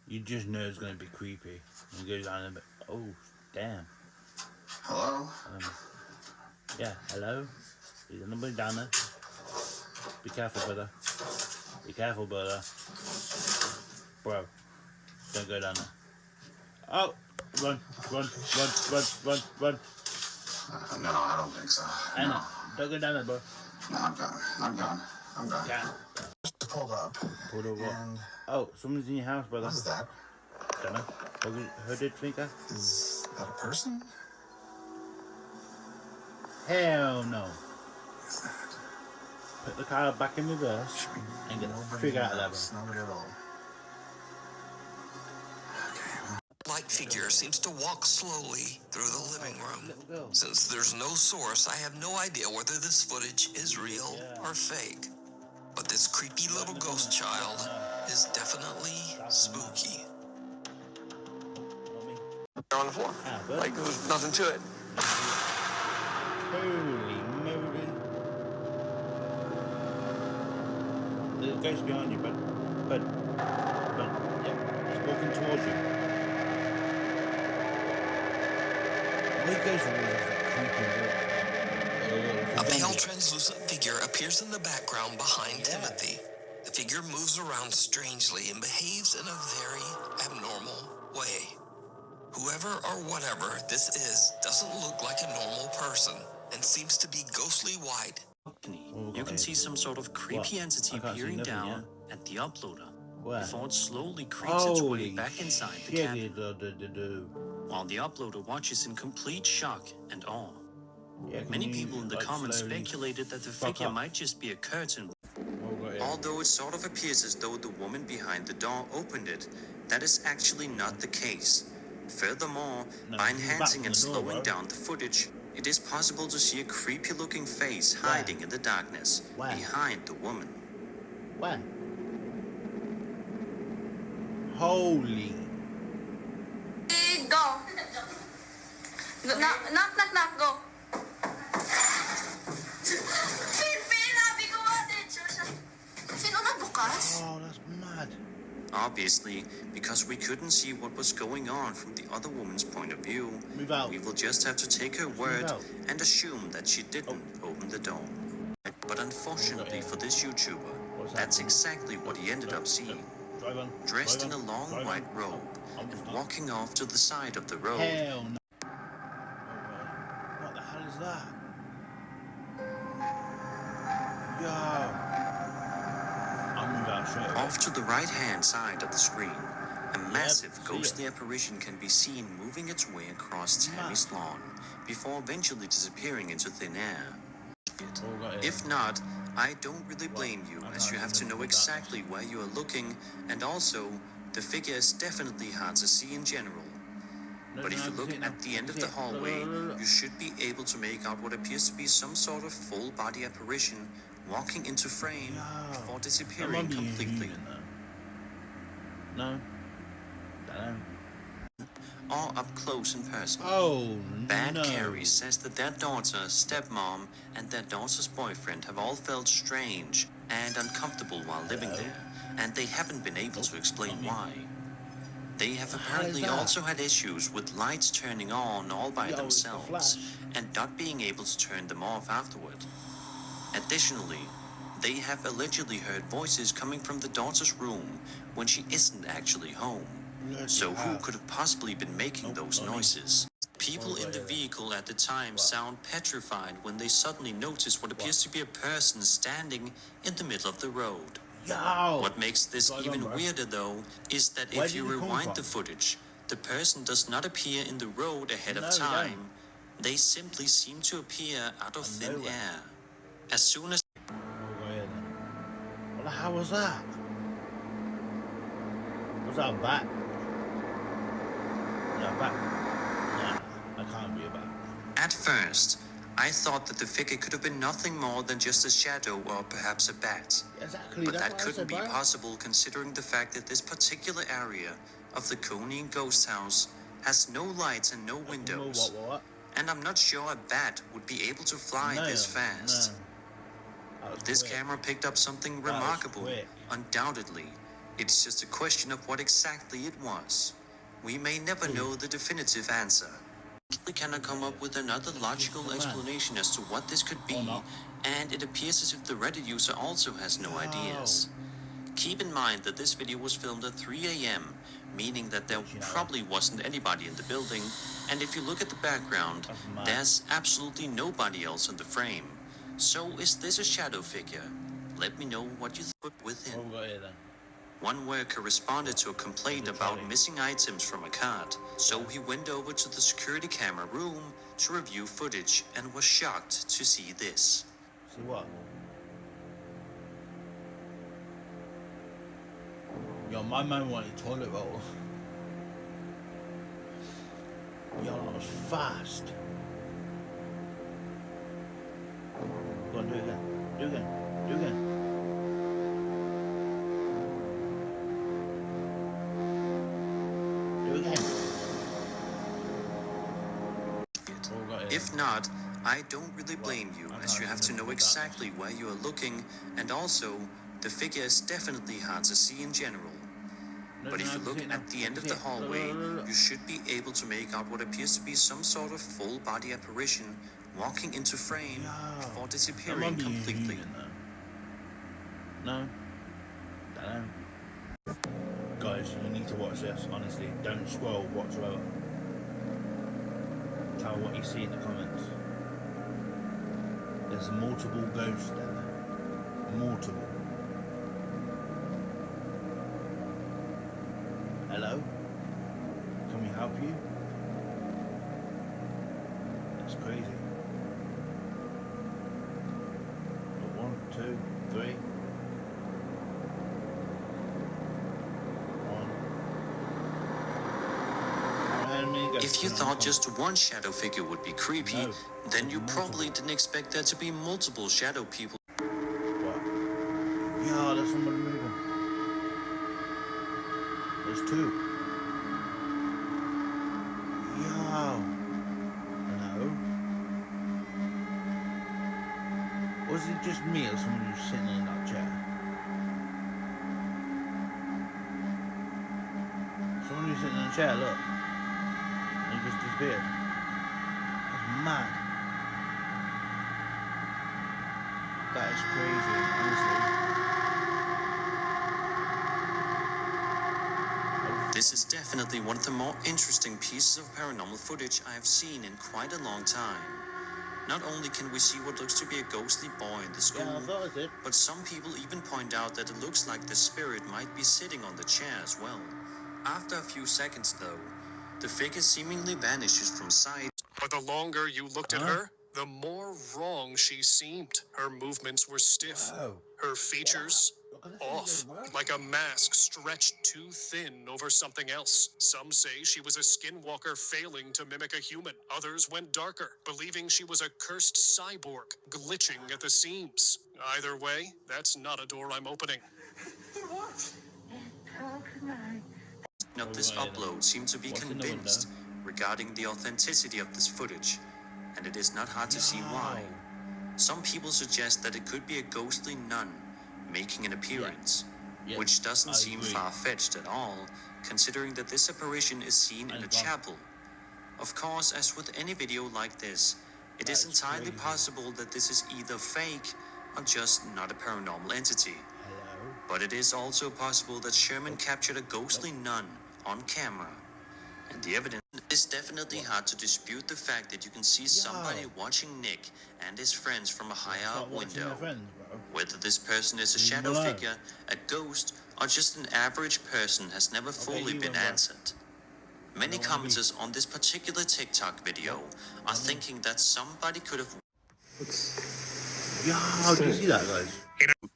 You just know it's gonna be creepy. And goes on a bit. Oh, damn. Hello? Yeah, hello? Is anybody down there? Be careful, brother. Be careful, brother. Bro, don't go down there. Oh! Run, run, run, run, run, run. No, I don't think so. Anna, don't go down there, bro. No, I'm gone. I'm gone. I'm gone. Can't. Just pulled up. Pulled over. And Oh, someone's in your house, brother. what is that? Don't know. Hooded thinker? Is that a person? Hell no. What is that? Put the car back in reverse and get the frig out of there, bro. Not at all. Light figure seems to walk slowly through the living room. Since there's no source, I have no idea whether this footage is real or fake. But this creepy little ghost child is definitely spooky. They're on the floor. Like there was nothing to it. Holy moly. There's a ghost behind you, but, yeah, it's walking towards you. Why goes A pale translucent figure appears in the background behind Timothy. The figure moves around strangely and behaves in a very abnormal way. Whoever or whatever this is doesn't look like a normal person and seems to be ghostly white. You can see some sort of creepy entity peering down at the uploader before it slowly creeps its way back inside the cabin, while the uploader watches in complete shock and awe. Many people in the comments speculated that the figure might just be a curtain. Although it sort of appears as though the woman behind the door opened it, that is actually not the case. Furthermore, by enhancing and slowing down the footage, it is possible to see a creepy-looking face hiding in the darkness behind the woman. Where? Holy. Go. Knock, knock, knock, knock, go. Oh, that's mad. Obviously, because we couldn't see what was going on from the other woman's point of view, we will just have to take her word and assume that she didn't open the door. But unfortunately for this YouTuber, that's exactly what he ended up seeing. Dressed in a long white robe and walking off to the side of the road. Hell no. What the hell is that? Yo. Off to the right-hand side of the screen, a massive ghostly apparition can be seen moving its way across Tammy's lawn before eventually disappearing into thin air. If not, I don't really blame you, as you have to know exactly where you are looking, and also, the figure is definitely hard to see in general. But if you look at the end of the hallway, you should be able to make out what appears to be some sort of full-body apparition walking into frame before disappearing completely. No. Or up close in person. Oh, Bad Carrie says that their daughter, stepmom, and their daughter's boyfriend have all felt strange and uncomfortable while living there, and they haven't been able to explain why. They have apparently also had issues with lights turning on all by themselves and not being able to turn them off afterward. Additionally, they have allegedly heard voices coming from the daughter's room when she isn't actually home. So who could have possibly been making those noises? People in the vehicle at the time sound petrified when they suddenly notice what appears to be a person standing in the middle of the road. What makes this even weirder, though, is that if you rewind the footage, the person does not appear in the road ahead of time. They simply seem to appear out of thin air. As soon as... What the hell was that? Was that a bat? No, a bat. No, that can't be a bat. At first, I thought that the figure could have been nothing more than just a shadow or perhaps a bat. Exactly, but that couldn't be possible considering the fact that this particular area of the Coney Ghost House has no lights and no windows. And I'm not sure a bat would be able to fly this fast. This camera picked up something remarkable, undoubtedly. It's just a question of what exactly it was. We may never know the definitive answer. We cannot come up with another logical explanation as to what this could be, and it appears as if the Reddit user also has no ideas. Keep in mind that this video was filmed at 3 a.m., meaning that there probably wasn't anybody in the building, and if you look at the background, there's absolutely nobody else in the frame. So is this a shadow figure? Let me know what you thought within. One worker responded to a complaint about missing items from a cart, so he went over to the security camera room to review footage and was shocked to see this. See what? Yo, my man wanted toilet roll. Yo, that was fast. Go on, do it again. Do it again. Do it again. Do it again. If not, I don't really blame you, as you have to know exactly where you are looking, and also, the figure is definitely hard to see in general. But if you look at the end of the hallway, you should be able to make out what appears to be some sort of full-body apparition walking into frame before disappearing completely. No? Don't know. Guys, you need to watch this, honestly. Don't scroll whatsoever. Tell what you see in the comments. There's multiple ghosts there. Multiple. Hello? Can we help you? That's crazy. Got 1, 2, 3. If you thought just one shadow figure would be creepy, then you probably didn't expect there to be multiple shadow people. What? Yeah, there's somebody moving. There's 2. Yo. Hello? Was it just me or someone who's sitting in that chair? Someone who's sitting in a chair, look. He just disappeared. That's mad. That is crazy, honestly. This is definitely one of the more interesting pieces of paranormal footage I have seen in quite a long time. Not only can we see what looks to be a ghostly boy in the school, but some people even point out that it looks like the spirit might be sitting on the chair as well. After a few seconds though, the figure seemingly vanishes from sight. But the longer you looked at her, the more wrong she seemed. Her movements were stiff, her features off, like a mask stretched too thin over something else. Some say she was a skinwalker failing to mimic a human. Others went darker, believing she was a cursed cyborg, glitching at the seams. Either way, that's not a door I'm opening. Of this upload seem to be convinced regarding the authenticity of this footage, and it is not hard to see why. Some people suggest that it could be a ghostly nun making an appearance, which doesn't seem far-fetched at all, considering that this apparition is seen in a chapel. Of course, as with any video like this, it is entirely possible that this is either fake or just not a paranormal entity. But it is also possible that Sherman captured a ghostly nun on camera. And the evidence is definitely hard to dispute the fact that you can see somebody watching Nick and his friends from a higher up window. Whether this person is a shadow figure, a ghost, or just an average person has never fully been answered. Many commenters on this particular TikTok video are thinking that somebody could have... Yeah, how do you see that, guys?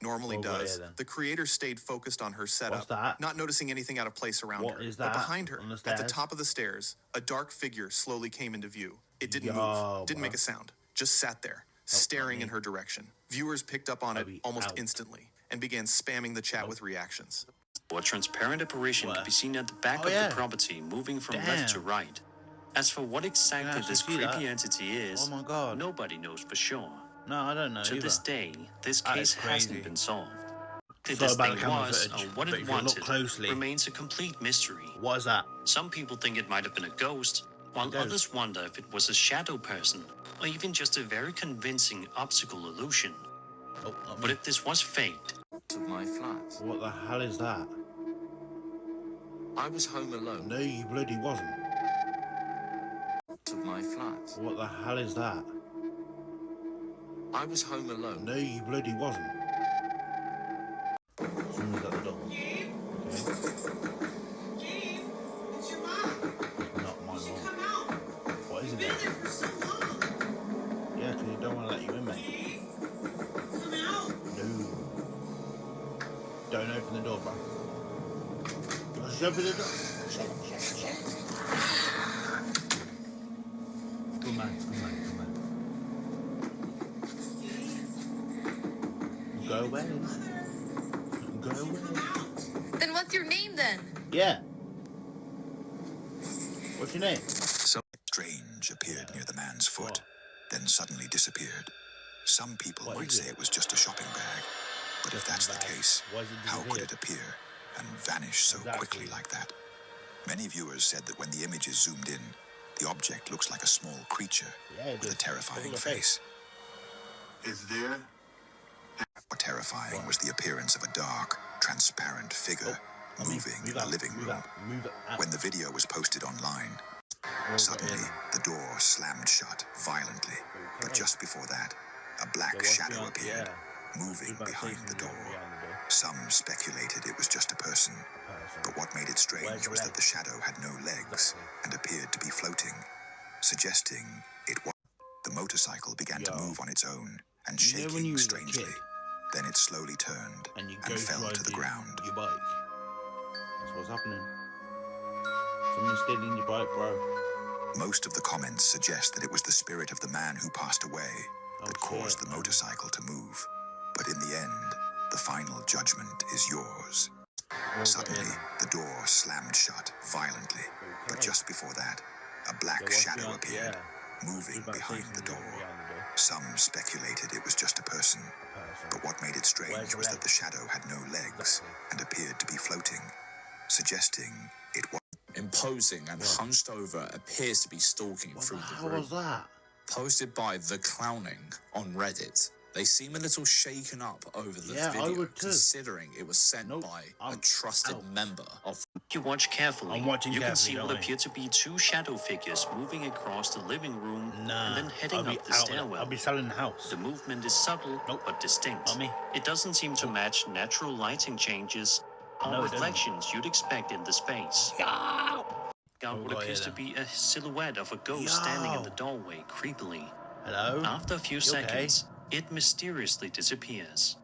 Normally does. The creator stayed focused on her setup, not noticing anything out of place around her. But behind her, at the top of the stairs, a dark figure slowly came into view. It didn't move, didn't make a sound, just sat there, staring in her direction. Viewers picked up on it almost instantly and began spamming the chat with reactions. A transparent apparition could be seen at the back of the property, moving from left to right. As for what exactly this creepy entity is, nobody knows for sure. No, I don't know. To this day, this case hasn't been solved. this thing was or what it wanted closely, remains a complete mystery. What is that? Some people think it might have been a ghost, while others wonder if it was a shadow person, or even just a very convincing optical illusion. Oh, but if this was faked... ...of my flat. What the hell is that? I was home alone. No, you bloody wasn't. ...of my flat. What the hell is that? I was home alone. No, you bloody wasn't. Someone's at the door. Okay. It's your mom. Not my mom. Come out. What is it You've been then? there for so long. Yeah, because you don't want to let you in, mate. Come out. No. Don't open the door, bro. Just open the door. Shut. Good man. Go away. Then what's your name then? Yeah. What's your name? Something strange appeared near the man's foot, then suddenly disappeared. Some people might say it was just a shopping bag, but if that's the case, how could it appear and vanish so quickly like that? Many viewers said that when the image is zoomed in, the object looks like a small creature with a terrifying face. Is there? More terrifying was the appearance of a dark, transparent figure moving in the living room. When the video was posted online, suddenly the door slammed shut violently, but just before that, a black shadow appeared, moving behind the door. Some speculated it was just a person, but what made it strange was that the shadow had no legs and appeared to be floating, suggesting it was. The motorcycle began to move on its own and shaking strangely. Then it slowly turned and fell to the ground. Your bike. That's what's happening. Someone's stealing your bike, bro. Most of the comments suggest that it was the spirit of the man who passed away that caused the motorcycle to move. But in the end, the final judgment is yours. Suddenly, the door slammed shut violently, but just before that, a black shadow appeared, moving behind the door. Some speculated it was just a person, but what made it strange was that the shadow had no legs and appeared to be floating, suggesting it was imposing and hunched over, appears to be stalking through the room. What was that? Posted by The Clowning on Reddit. They seem a little shaken up over the video, considering it was sent by a trusted member of... If you watch carefully, you can see what don't appear to be two shadow figures moving across the living room and then heading up the stairwell. I'll be selling the house. The movement is subtle but distinct. It doesn't seem to match natural lighting changes or reflections you'd expect in the space. Out what appears to be a silhouette of a ghost standing in the doorway creepily. Hello? After a few seconds, it mysteriously disappears.